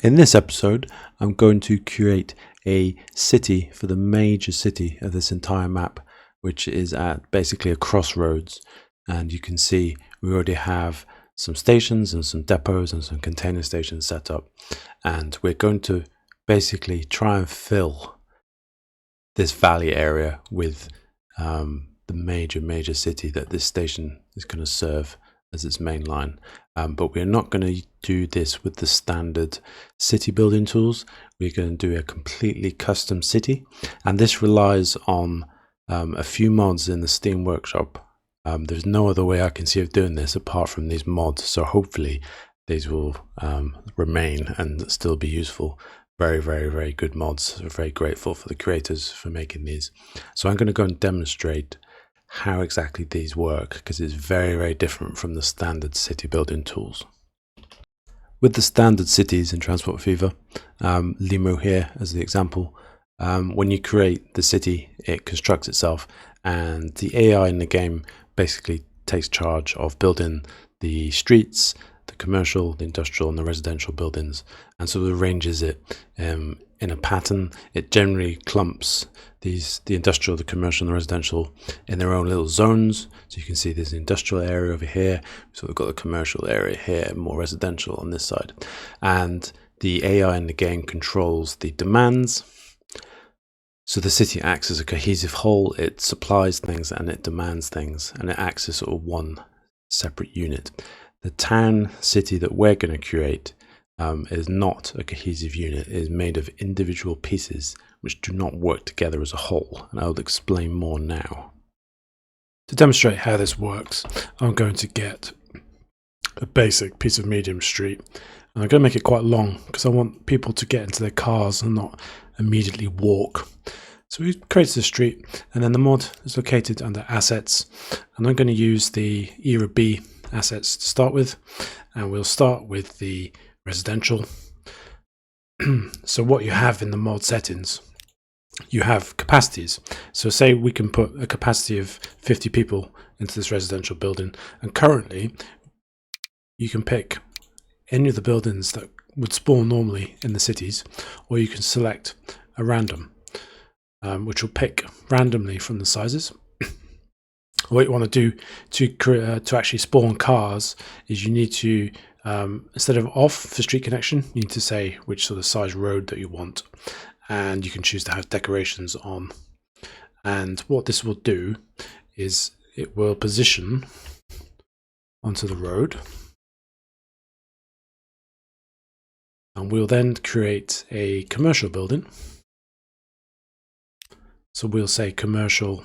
In this episode, I'm going to create a city for the major city of this entire map, which is at basically a crossroads. And you can see we already have some stations and some depots and some container stations set up. And we're going to basically try and fill this valley area with the major city that this station is going to serve as its main line. But we're not going to do this with the standard city building tools. We're going to do a completely custom city, and this relies on a few mods in the Steam workshop. There's no other way I can see of doing this apart from these mods, so hopefully these will remain and still be useful. Very good mods. We're very grateful for the creators for making these. So I'm going to go and demonstrate how exactly these work, because it's very different from the standard city building tools. With the standard cities in Transport Fever, Limo here as the example, when you create the city, it constructs itself, and the AI in the game basically takes charge of building the streets, the commercial, the industrial and the residential buildings, and so it arranges it in a pattern. It generally clumps the industrial, the commercial and the residential in their own little zones. So you can see there's an industrial area over here, so we've got the commercial area here, more residential on this side, and the AI in the game controls the demands. So the city acts as a cohesive whole. It supplies things and it demands things, and it acts as sort of one separate unit. The town city that we're going to create is not a cohesive unit. It is made of individual pieces which do not work together as a whole, and I'll explain more now. To demonstrate how this works, I'm going to get a basic piece of medium street, and I'm going to make it quite long because I want people to get into their cars and not immediately walk. So we created a street, and then the mod is located under assets, and I'm going to use the era B assets to start with, and we'll start with the residential. So what you have in the mod settings, you have capacities. So say we can put a capacity of 50 people into this residential building, and currently you can pick any of the buildings that would spawn normally in the cities, or you can select a random, which will pick randomly from the sizes. What you want to do to actually spawn cars is you need to, instead of off for street connection, you need to say which sort of size road that you want, and you can choose to have decorations on. And what this will do is it will position onto the road, and we'll then create a commercial building. So we'll say commercial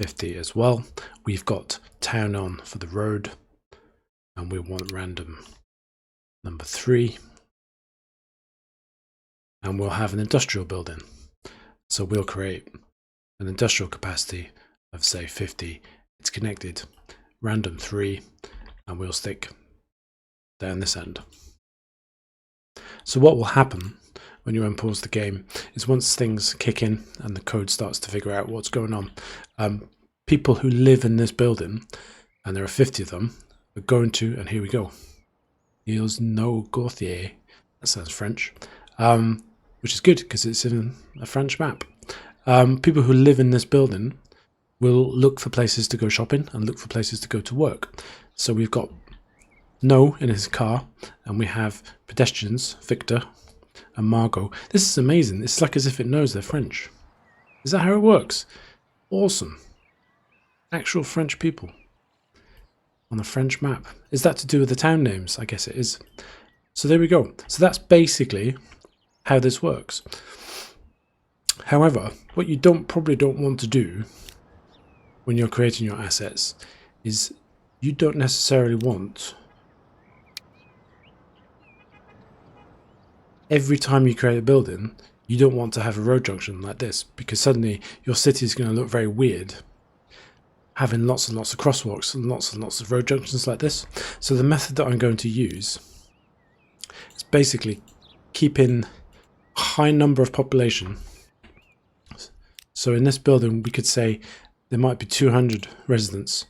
50 as well. We've got town on for the road, and we want random number 3, and we'll have an industrial building. So we'll create an industrial capacity of say 50. It's connected random 3, and we'll stick down this end. So what will happen when you unpause the game is once things kick in and the code starts to figure out what's going on, people who live in this building, and there are 50 of them, are going to, and here we go, ils no Gauthier, that sounds French, which is good because it's in a French map. People who live in this building will look for places to go shopping and look for places to go to work. So we've got No in his car, and we have pedestrians, Victor and Margot. This is amazing. It's like as if it knows they're French. Is that how it works? Awesome. Actual French people on a French map. Is that to do with the town names? I guess it is. So there we go. So that's basically how this works. However, what you probably don't want to do when you're creating your assets is you don't necessarily want every time you create a building, you don't want to have a road junction like this, because suddenly your city is going to look very weird having lots and lots of crosswalks and lots of road junctions like this. So the method that I'm going to use is basically keeping a high number of population. So in this building we could say there might be 200 residents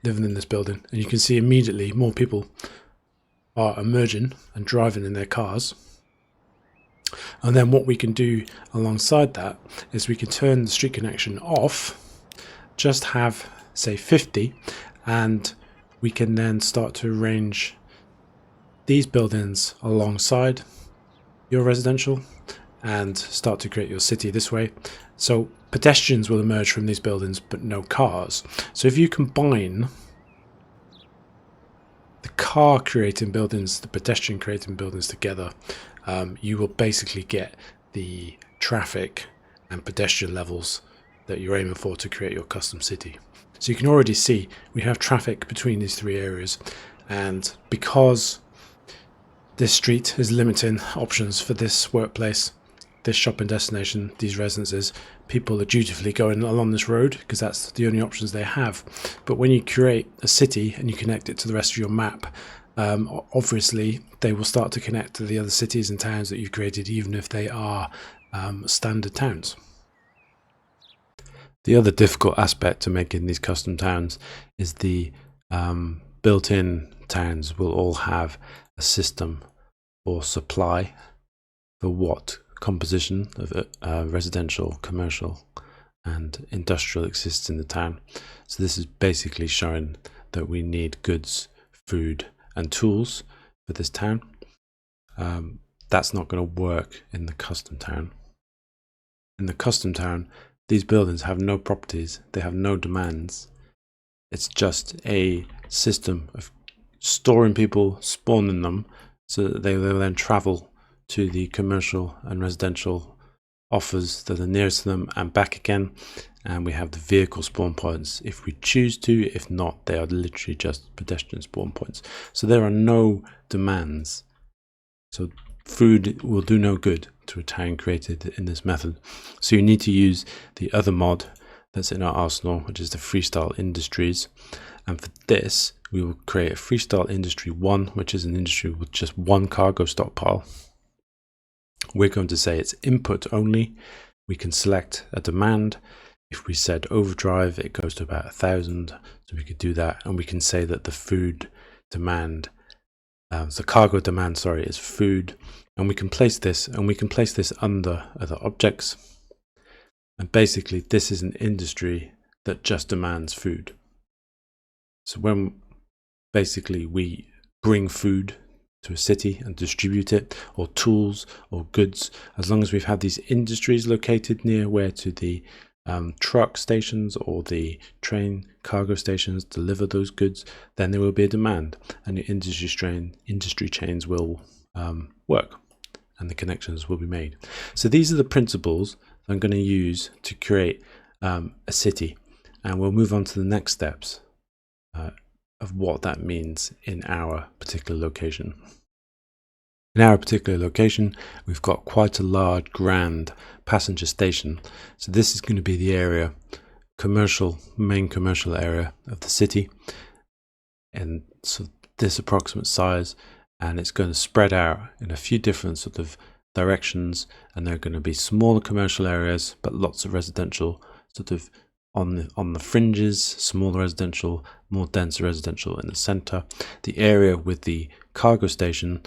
living in this building, and you can see immediately more people are emerging and driving in their cars. And then what we can do alongside that is we can turn the street connection off, just have say 50, and we can then start to arrange these buildings alongside your residential and start to create your city this way. So pedestrians will emerge from these buildings, but no cars. So if you combine the car creating buildings, the pedestrian creating buildings together, you will basically get the traffic and pedestrian levels that you're aiming for to create your custom city. So you can already see we have traffic between these three areas, and because this street is limiting options for this workplace, this shopping destination, these residences, people are dutifully going along this road because that's the only options they have. But when you create a city and you connect it to the rest of your map, obviously they will start to connect to the other cities and towns that you've created, even if they are standard towns. The other difficult aspect to making these custom towns is the built-in towns will all have a system for supply for what composition of residential, commercial and industrial exists in the town. So this is basically showing that we need goods, food and tools for this town. That's not going to work in the custom town. In the custom town, these buildings have no properties, they have no demands. It's just a system of storing people, spawning them, so that they will then travel to the commercial and residential offers that are nearest to them and back again. And we have the vehicle spawn points if we choose to. If not, they are literally just pedestrian spawn points. So there are no demands. So food will do no good to a town created in this method. So you need to use the other mod that's in our arsenal, which is the Freestyle Industries. And for this, we will create a Freestyle Industry 1, which is an industry with just one cargo stockpile. We're going to say it's input only. We can select a demand. If we said overdrive, it goes to about 1,000. So we could do that. And we can say that the food demand, the cargo demand, sorry, is food. And we can place this, under other objects. And basically, this is an industry that just demands food. So when basically we bring food to a city and distribute it, or tools or goods, as long as we've had these industries located near where to the truck stations or the train cargo stations deliver those goods, then there will be a demand and the industry chains will work and the connections will be made. So these are the principles I'm going to use to create a city, and we'll move on to the next steps of what that means in our particular location. In our particular location, we've got quite a large, grand passenger station. So this is going to be the area, main commercial area of the city. And so this approximate size, and it's going to spread out in a few different sort of directions. And there are going to be smaller commercial areas, but lots of residential sort of on the fringes, smaller residential, more dense residential in the center. The area with the cargo station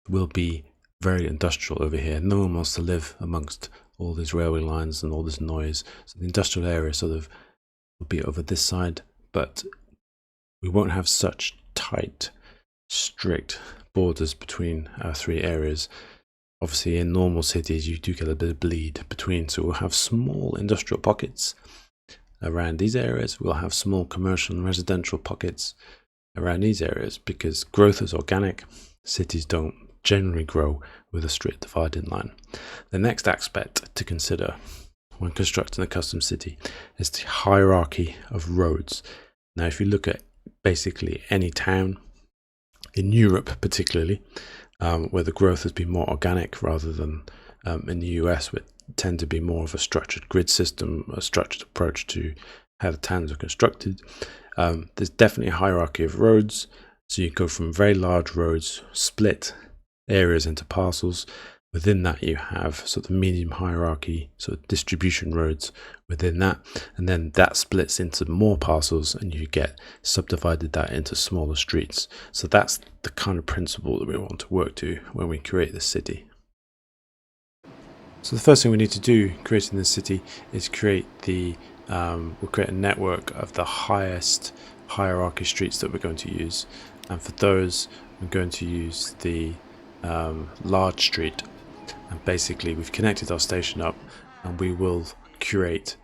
will be very industrial over here. No one wants to live amongst all these railway lines and all this noise. So the industrial area sort of will be over this side, but we won't have such tight, strict borders between our three areas. Obviously, in normal cities, you do get a bit of bleed between. So we'll have small industrial pockets around these areas. We'll have small commercial and residential pockets around these areas because growth is organic. Cities don't generally grow with a straight dividing line. The next aspect to consider when constructing a custom city is the hierarchy of roads. Now, if you look at basically any town in Europe, particularly, where the growth has been more organic rather than in the US, where it tend to be more of a structured grid system, a structured approach to how the towns are constructed, there's definitely a hierarchy of roads. So you go from very large roads, split areas into parcels, Within that, you have sort of medium hierarchy, sort of distribution roads within that, and then that splits into more parcels, and you get subdivided that into smaller streets. So that's the kind of principle that we want to work to when we create the city. So the first thing we need to do creating this city is create we'll create a network of the highest hierarchy streets that we're going to use, and for those I'm going to use the large street. And basically we've connected our station up, and we will create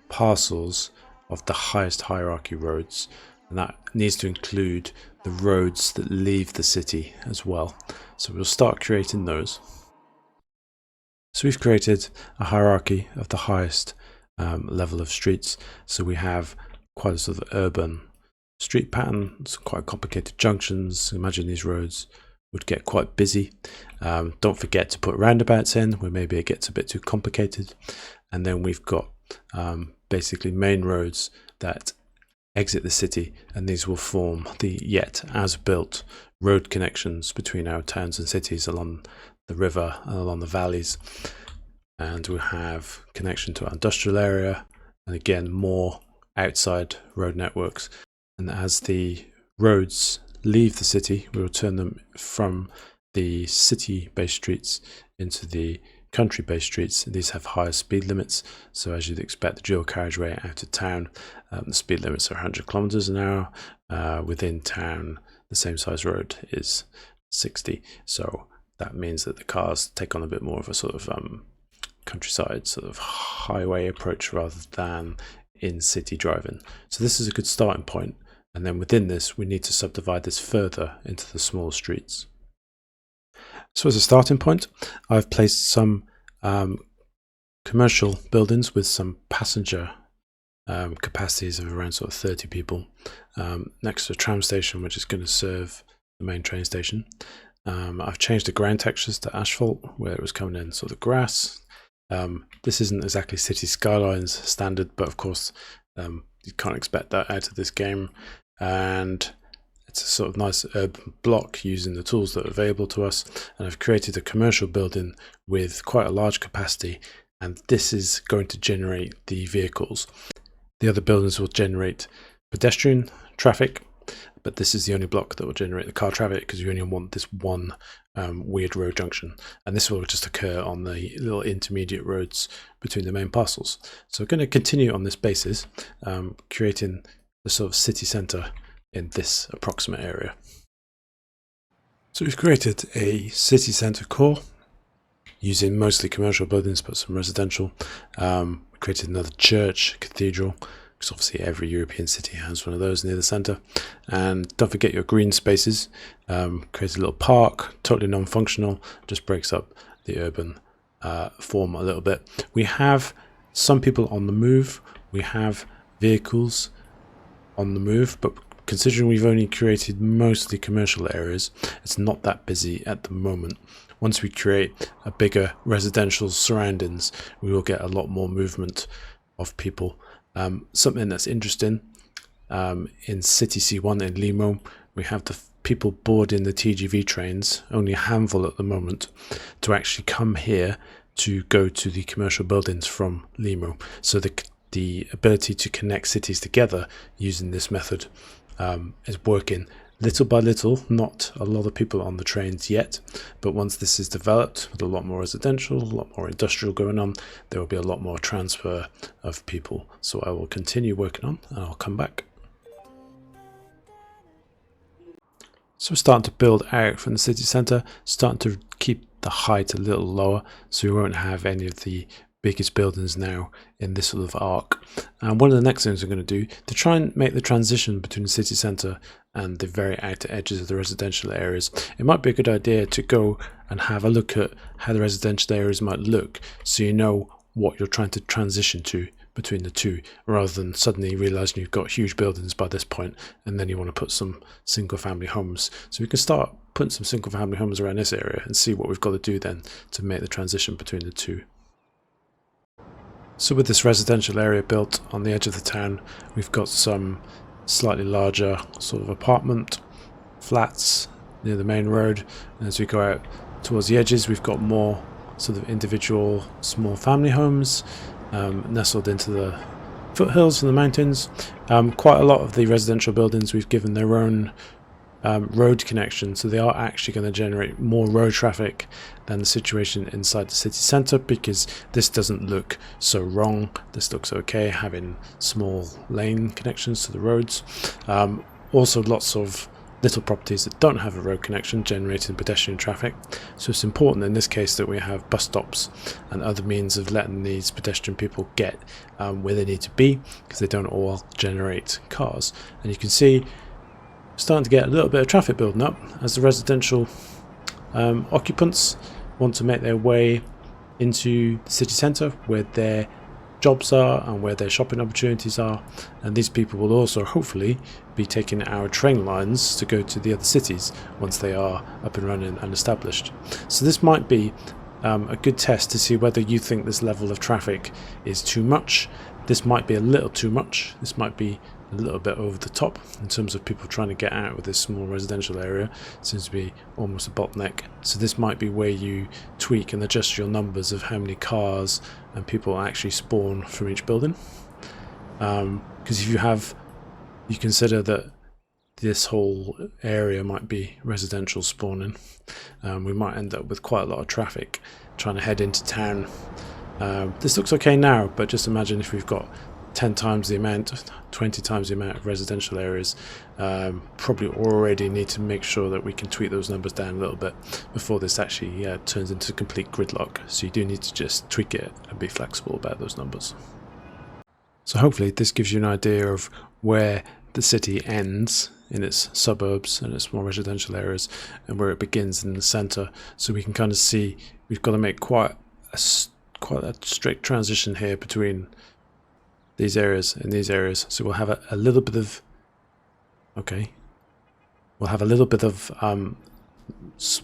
parcels of the highest hierarchy roads, and that needs to include the roads that leave the city as well. So we'll start creating those. So we've created a hierarchy of the highest level of streets. So we have quite a sort of urban street pattern, some quite complicated junctions. Imagine these roads would get quite busy. Don't forget to put roundabouts in where maybe it gets a bit too complicated. And then we've got basically main roads that exit the city, and these will form the yet as built road connections between our towns and cities along the river and along the valleys. And we'll have connection to our industrial area, and again more outside road networks. And as the roads leave the city, we will turn them from the city-based streets into the country-based streets. These have higher speed limits, so as you'd expect, the dual carriageway out of town, the speed limits are 100 kilometers an hour. Within town, the same size road is 60, so that means that the cars take on a bit more of a sort of countryside sort of highway approach rather than in city driving. So this is a good starting point. And then within this, we need to subdivide this further into the small streets. So as a starting point, I've placed some commercial buildings with some passenger capacities of around sort of 30 people next to a tram station, which is going to serve the main train station. I've changed the ground textures to asphalt where it was coming in sort of grass. This isn't exactly City Skylines standard, but of course you can't expect that out of this game, and it's a sort of nice urban block using the tools that are available to us. And I've created a commercial building with quite a large capacity, and this is going to generate the vehicles. The other buildings will generate pedestrian traffic, but this is the only block that will generate the car traffic because you only want this one weird road junction, and this will just occur on the little intermediate roads between the main parcels. So we're going to continue on this basis, creating the sort of city centre in this approximate area. So we've created a city centre core using mostly commercial buildings but some residential. We created another church, cathedral, because obviously every European city has one of those near the centre. And don't forget your green spaces. Create a little park, totally non-functional, just breaks up the urban form a little bit. We have some people on the move, we have vehicles on the move, but considering we've only created mostly commercial areas, it's not that busy at the moment. Once we create a bigger residential surroundings, we will get a lot more movement of people. Something that's interesting, in City C1 in Limo, we have the people boarding the TGV trains, only a handful at the moment, to actually come here to go to the commercial buildings from Limo. So the ability to connect cities together using this method is working little by little. Not a lot of people on the trains yet, but once this is developed with a lot more residential, a lot more industrial going on, there will be a lot more transfer of people. So I will continue working on, and I'll come back. So we're starting to build out from the city centre, starting to keep the height a little lower, so we won't have any of the biggest buildings now in this sort of arc. And one of the next things we're going to do to try and make the transition between the city centre and the very outer edges of the residential areas, it might be a good idea to go and have a look at how the residential areas might look, so you know what you're trying to transition to between the two, rather than suddenly realizing you've got huge buildings by this point and then you want to put some single family homes. So we can start putting some single family homes around this area and see what we've got to do then to make the transition between the two. So with this residential area built on the edge of the town, we've got some slightly larger sort of apartment flats near the main road, and as we go out towards the edges, we've got more sort of individual small family homes nestled into the foothills and the mountains. Quite a lot of the residential buildings we've given their own road connection, so they are actually going to generate more road traffic than the situation inside the city centre, because this doesn't look so wrong. This looks okay, having small lane connections to the roads. Also lots of little properties that don't have a road connection generating pedestrian traffic, so it's important in this case that we have bus stops and other means of letting these pedestrian people get where they need to be, because they don't all generate cars. And you can see starting to get a little bit of traffic building up as the residential occupants want to make their way into the city centre where their jobs are and where their shopping opportunities are, and these people will also hopefully be taking our train lines to go to the other cities once they are up and running and established. So this might be a good test to see whether you think this level of traffic is too much. This might be a little too much. This might be a little bit over the top in terms of people trying to get out of this small residential area. It seems to be almost a bottleneck. So this might be where you tweak and adjust your numbers of how many cars and people actually spawn from each building. Because if you consider that this whole area might be residential spawning, we might end up with quite a lot of traffic trying to head into town. This looks okay now, but just imagine if we've got 10 times the amount, 20 times the amount of residential areas. Probably already need to make sure that we can tweak those numbers down a little bit before this actually turns into complete gridlock. So you do need to just tweak it and be flexible about those numbers. So hopefully this gives you an idea of where the city ends in its suburbs and its more residential areas and where it begins in the centre, so we can kind of see we've got to make quite a strict transition here between these areas and these areas. So we'll have a little bit of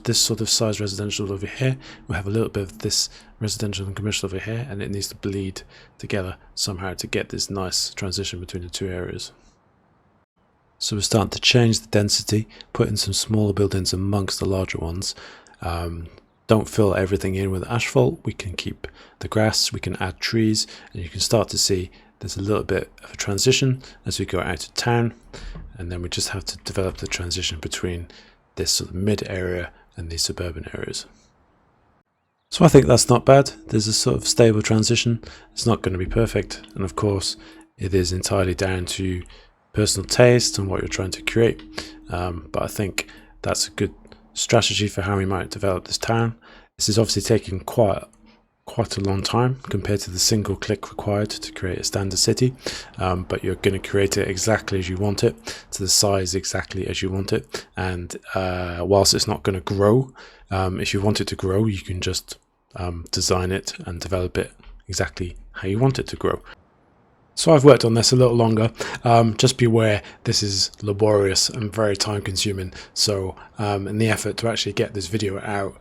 this sort of size residential over here, we'll have a little bit of this residential and commercial over here, and it needs to bleed together somehow to get this nice transition between the two areas. So we're starting to change the density, put in some smaller buildings amongst the larger ones. Don't fill everything in with asphalt. We can keep the grass, we can add trees, and you can start to see there's a little bit of a transition as we go out of town, and then we just have to develop the transition between this sort of mid area and these suburban areas. So I think that's not bad. There's a sort of stable transition. It's not going to be perfect, and of course it is entirely down to personal taste and what you're trying to create, but I think that's a good strategy for how we might develop this town. This is obviously taking quite a long time compared to the single click required to create a standard city, but you're going to create it exactly as you want it, to the size exactly as you want it, and whilst it's not going to grow, if you want it to grow, you can just design it and develop it exactly how you want it to grow. So I've worked on this a little longer. Just beware, this is laborious and very time consuming. So in the effort to actually get this video out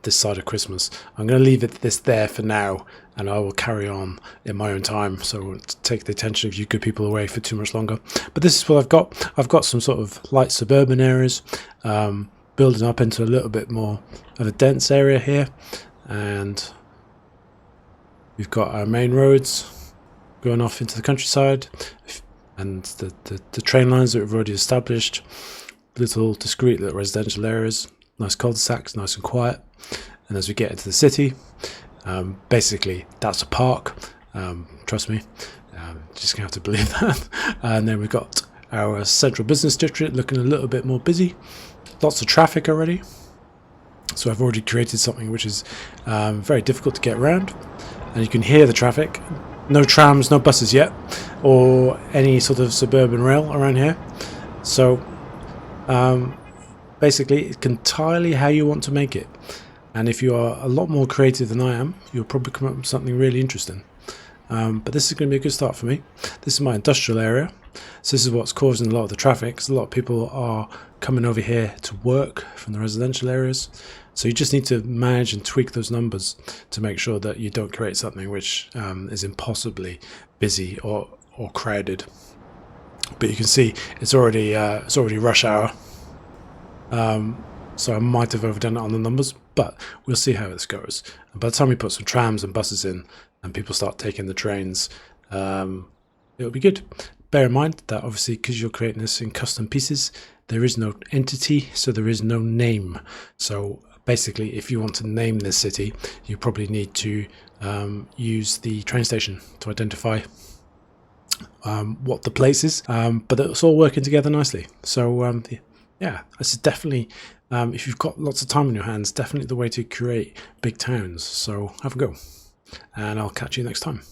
this side of Christmas, I'm going to leave this there for now, and I will carry on in my own time, so I won't take the attention of you good people away for too much longer. But this is what I've got. I've got some sort of light suburban areas building up into a little bit more of a dense area here, and we've got our main roads going off into the countryside, and the train lines that we've already established, little discrete little residential areas, nice cul-de-sacs, nice and quiet. And as we get into the city, basically that's a park, trust me, just gonna have to believe that. And then we've got our central business district looking a little bit more busy, lots of traffic already. So I've already created something which is very difficult to get around, and you can hear the traffic. No trams, no buses yet, or any sort of suburban rail around here. So basically it's entirely how you want to make it, and if you are a lot more creative than I am, you'll probably come up with something really interesting. But this is going to be a good start for me. This is my industrial area, so this is what's causing a lot of the traffic, because a lot of people are coming over here to work from the residential areas. So you just need to manage and tweak those numbers to make sure that you don't create something which is impossibly busy or crowded. But you can see it's already rush hour. so I might have overdone it on the numbers, but we'll see how this goes. And by the time we put some trams and buses in and people start taking the trains, it'll be good. Bear in mind that obviously because you're creating this in custom pieces, there is no entity, so there is no name. So basically, if you want to name this city, you probably need to use the train station to identify what the place is, but it's all working together nicely. So yeah, this is definitely, if you've got lots of time on your hands, definitely the way to create big towns. So have a go, and I'll catch you next time.